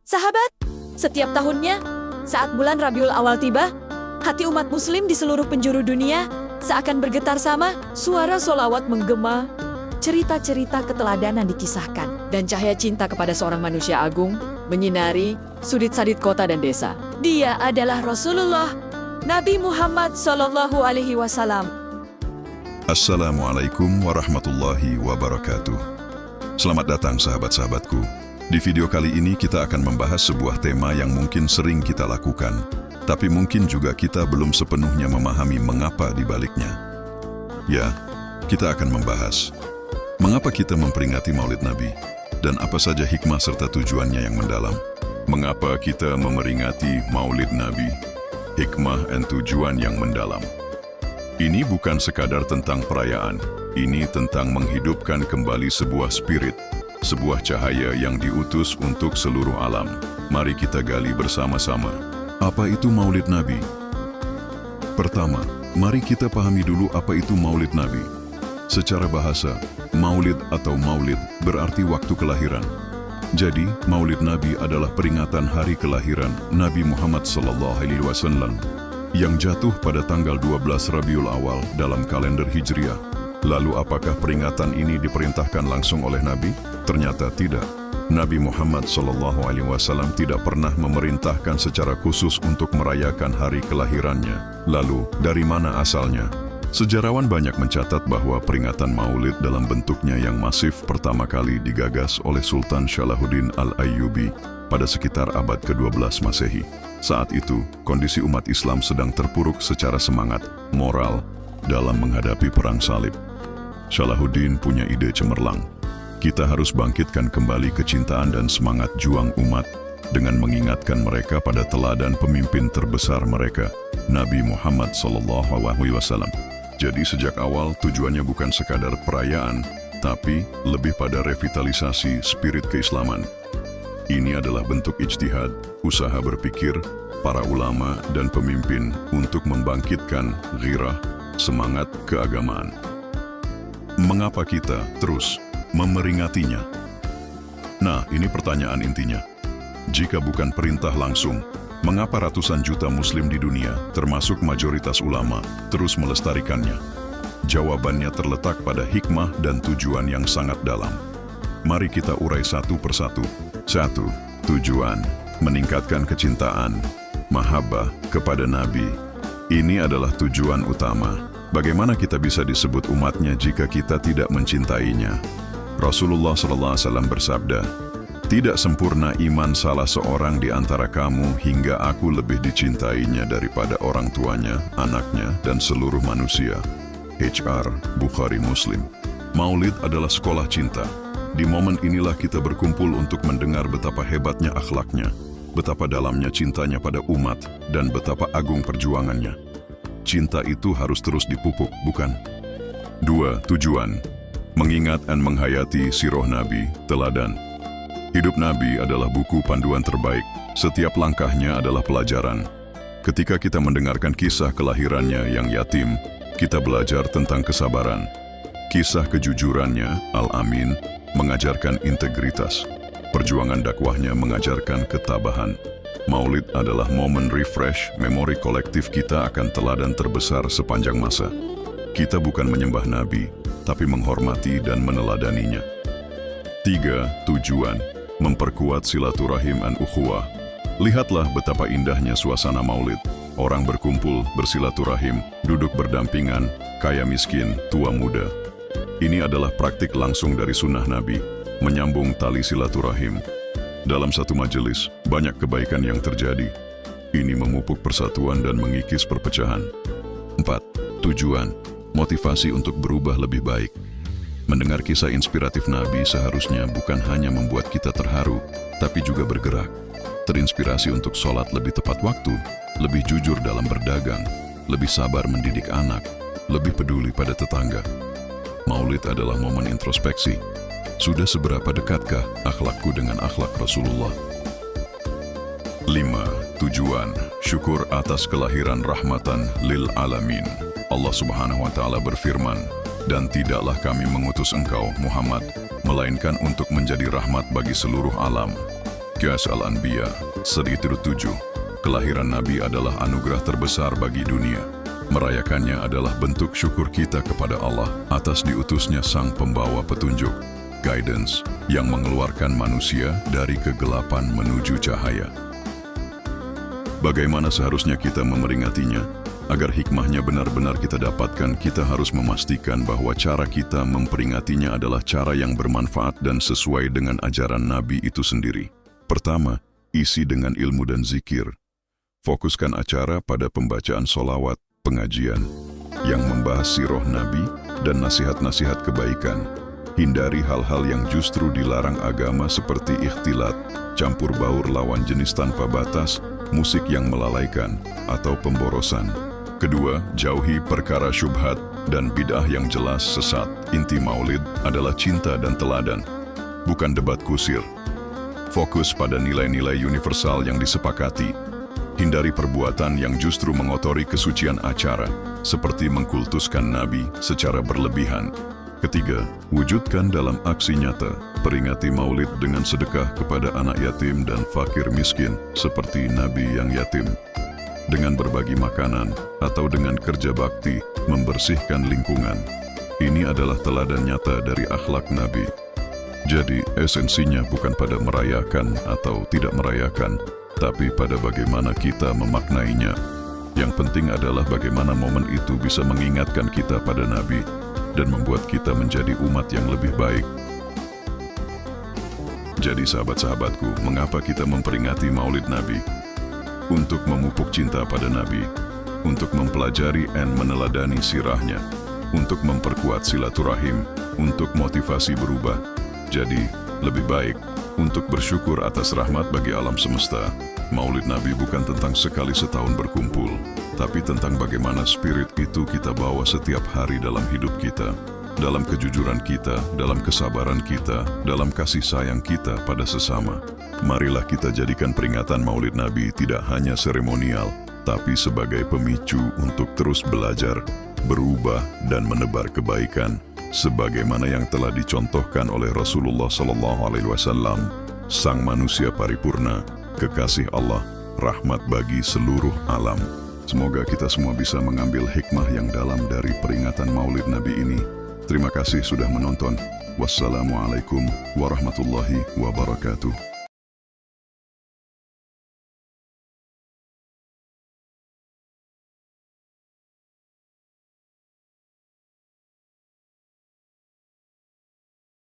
Sahabat, setiap tahunnya, saat bulan Rabiul Awal tiba, hati umat muslim di seluruh penjuru dunia seakan bergetar sama, suara solawat menggema, cerita-cerita keteladanan dikisahkan, dan cahaya cinta kepada seorang manusia agung menyinari sudut-sadut kota dan desa. Dia adalah Rasulullah, Nabi Muhammad Sallallahu Alaihi Wasallam. Assalamualaikum warahmatullahi wabarakatuh. Selamat datang sahabat-sahabatku. Di video kali ini kita akan membahas sebuah tema yang mungkin sering kita lakukan, tapi mungkin juga kita belum sepenuhnya memahami mengapa di baliknya. Ya, kita akan membahas mengapa kita memperingati Maulid Nabi dan apa saja hikmah serta tujuannya yang mendalam. Mengapa kita memperingati Maulid Nabi, hikmah dan tujuan yang mendalam. Ini bukan sekadar tentang perayaan, ini tentang menghidupkan kembali sebuah spirit, sebuah cahaya yang diutus untuk seluruh alam. Mari kita gali bersama-sama. Apa itu Maulid Nabi? Pertama, mari kita pahami dulu apa itu Maulid Nabi. Secara bahasa, Maulid atau Maulid berarti waktu kelahiran. Jadi, Maulid Nabi adalah peringatan hari kelahiran Nabi Muhammad SAW yang jatuh pada tanggal 12 Rabiul Awal dalam kalender Hijriah. Lalu apakah peringatan ini diperintahkan langsung oleh Nabi? Ternyata tidak. Nabi Muhammad SAW tidak pernah memerintahkan secara khusus untuk merayakan hari kelahirannya. Lalu, dari mana asalnya? Sejarawan banyak mencatat bahwa peringatan Maulid dalam bentuknya yang masif pertama kali digagas oleh Sultan Salahuddin Al-Ayyubi pada sekitar abad ke-12 Masehi. Saat itu, kondisi umat Islam sedang terpuruk secara semangat, moral, dalam menghadapi perang salib. Salahuddin punya ide cemerlang. Kita harus bangkitkan kembali kecintaan dan semangat juang umat dengan mengingatkan mereka pada teladan pemimpin terbesar mereka, Nabi Muhammad SAW. Jadi sejak awal tujuannya bukan sekadar perayaan, tapi lebih pada revitalisasi spirit keislaman. Ini adalah bentuk ijtihad, usaha berpikir para ulama dan pemimpin untuk membangkitkan ghirah, semangat keagamaan. Mengapa kita terus memeringatinya? Nah, ini pertanyaan intinya. Jika bukan perintah langsung, mengapa ratusan juta muslim di dunia, termasuk mayoritas ulama, terus melestarikannya? Jawabannya terletak pada hikmah dan tujuan yang sangat dalam. Mari kita urai satu persatu. 1. Tujuan, meningkatkan kecintaan, mahabbah kepada Nabi. Ini adalah tujuan utama. Bagaimana kita bisa disebut umatnya jika kita tidak mencintainya? Rasulullah SAW bersabda, "Tidak sempurna iman salah seorang di antara kamu hingga aku lebih dicintainya daripada orang tuanya, anaknya, dan seluruh manusia." HR Bukhari Muslim. Maulid adalah sekolah cinta. Di momen inilah kita berkumpul untuk mendengar betapa hebatnya akhlaknya, betapa dalamnya cintanya pada umat, dan betapa agung perjuangannya. Cinta itu harus terus dipupuk, bukan? 2. Tujuan, mengingat dan menghayati sirah Nabi, teladan. Hidup Nabi adalah buku panduan terbaik. Setiap langkahnya adalah pelajaran. Ketika kita mendengarkan kisah kelahirannya yang yatim, kita belajar tentang kesabaran. Kisah kejujurannya, Al-Amin, mengajarkan integritas. Perjuangan dakwahnya mengajarkan ketabahan. Maulid adalah momen refresh memori kolektif kita akan teladan terbesar sepanjang masa. Kita bukan menyembah Nabi, tapi menghormati dan meneladaninya. 3. Tujuan, memperkuat silaturahim dan ukhuwah. Lihatlah betapa indahnya suasana Maulid. Orang berkumpul, bersilaturahim, duduk berdampingan, kaya miskin, tua muda. Ini adalah praktik langsung dari sunnah Nabi, menyambung tali silaturahim. Dalam satu majelis, banyak kebaikan yang terjadi. Ini memupuk persatuan dan mengikis perpecahan. 4. Tujuan, motivasi untuk berubah lebih baik. Mendengar kisah inspiratif Nabi seharusnya bukan hanya membuat kita terharu, tapi juga bergerak. Terinspirasi untuk sholat lebih tepat waktu, lebih jujur dalam berdagang, lebih sabar mendidik anak, lebih peduli pada tetangga. Maulid adalah momen introspeksi. Sudah seberapa dekatkah akhlakku dengan akhlak Rasulullah? 5. Tujuan, syukur atas kelahiran rahmatan lil alamin. Allah Subhanahu wa Ta'ala berfirman, "Dan tidaklah kami mengutus engkau, Muhammad, melainkan untuk menjadi rahmat bagi seluruh alam." Qiyas Al-Anbiya 107. Kelahiran Nabi adalah anugerah terbesar bagi dunia. Merayakannya adalah bentuk syukur kita kepada Allah atas diutusnya sang pembawa petunjuk, guidance, yang mengeluarkan manusia dari kegelapan menuju cahaya. Bagaimana seharusnya kita memeringatinya? Agar hikmahnya benar-benar kita dapatkan, kita harus memastikan bahwa cara kita memperingatinya adalah cara yang bermanfaat dan sesuai dengan ajaran Nabi itu sendiri. Pertama, isi dengan ilmu dan zikir. Fokuskan acara pada pembacaan sholawat, pengajian, yang membahas sirah Nabi dan nasihat-nasihat kebaikan. Hindari hal-hal yang justru dilarang agama seperti ikhtilat, campur baur lawan jenis tanpa batas, musik yang melalaikan, atau pemborosan. Kedua, jauhi perkara syubhat dan bid'ah yang jelas sesat. Inti maulid adalah cinta dan teladan, bukan debat kusir. Fokus pada nilai-nilai universal yang disepakati. Hindari perbuatan yang justru mengotori kesucian acara, seperti mengkultuskan Nabi secara berlebihan. Ketiga, wujudkan dalam aksi nyata. Peringati maulid dengan sedekah kepada anak yatim dan fakir miskin, seperti Nabi yang yatim. Dengan berbagi makanan atau dengan kerja bakti, membersihkan lingkungan. Ini adalah teladan nyata dari akhlak Nabi. Jadi, esensinya bukan pada merayakan atau tidak merayakan, tapi pada bagaimana kita memaknainya. Yang penting adalah bagaimana momen itu bisa mengingatkan kita pada Nabi dan membuat kita menjadi umat yang lebih baik. Jadi sahabat-sahabatku, mengapa kita memperingati Maulid Nabi? Untuk memupuk cinta pada Nabi, untuk mempelajari dan meneladani sirahnya, untuk memperkuat silaturahim, untuk motivasi berubah. Jadi, lebih baik untuk bersyukur atas rahmat bagi alam semesta. Maulid Nabi bukan tentang sekali setahun berkumpul, tapi tentang bagaimana spirit itu kita bawa setiap hari dalam hidup kita, dalam kejujuran kita, dalam kesabaran kita, dalam kasih sayang kita pada sesama. Marilah kita jadikan peringatan Maulid Nabi tidak hanya seremonial, tapi sebagai pemicu untuk terus belajar, berubah, dan menebar kebaikan, sebagaimana yang telah dicontohkan oleh Rasulullah SAW, sang manusia paripurna, kekasih Allah, rahmat bagi seluruh alam. Semoga kita semua bisa mengambil hikmah yang dalam dari peringatan Maulid Nabi ini. Terima kasih sudah menonton. Wassalamualaikum warahmatullahi wabarakatuh.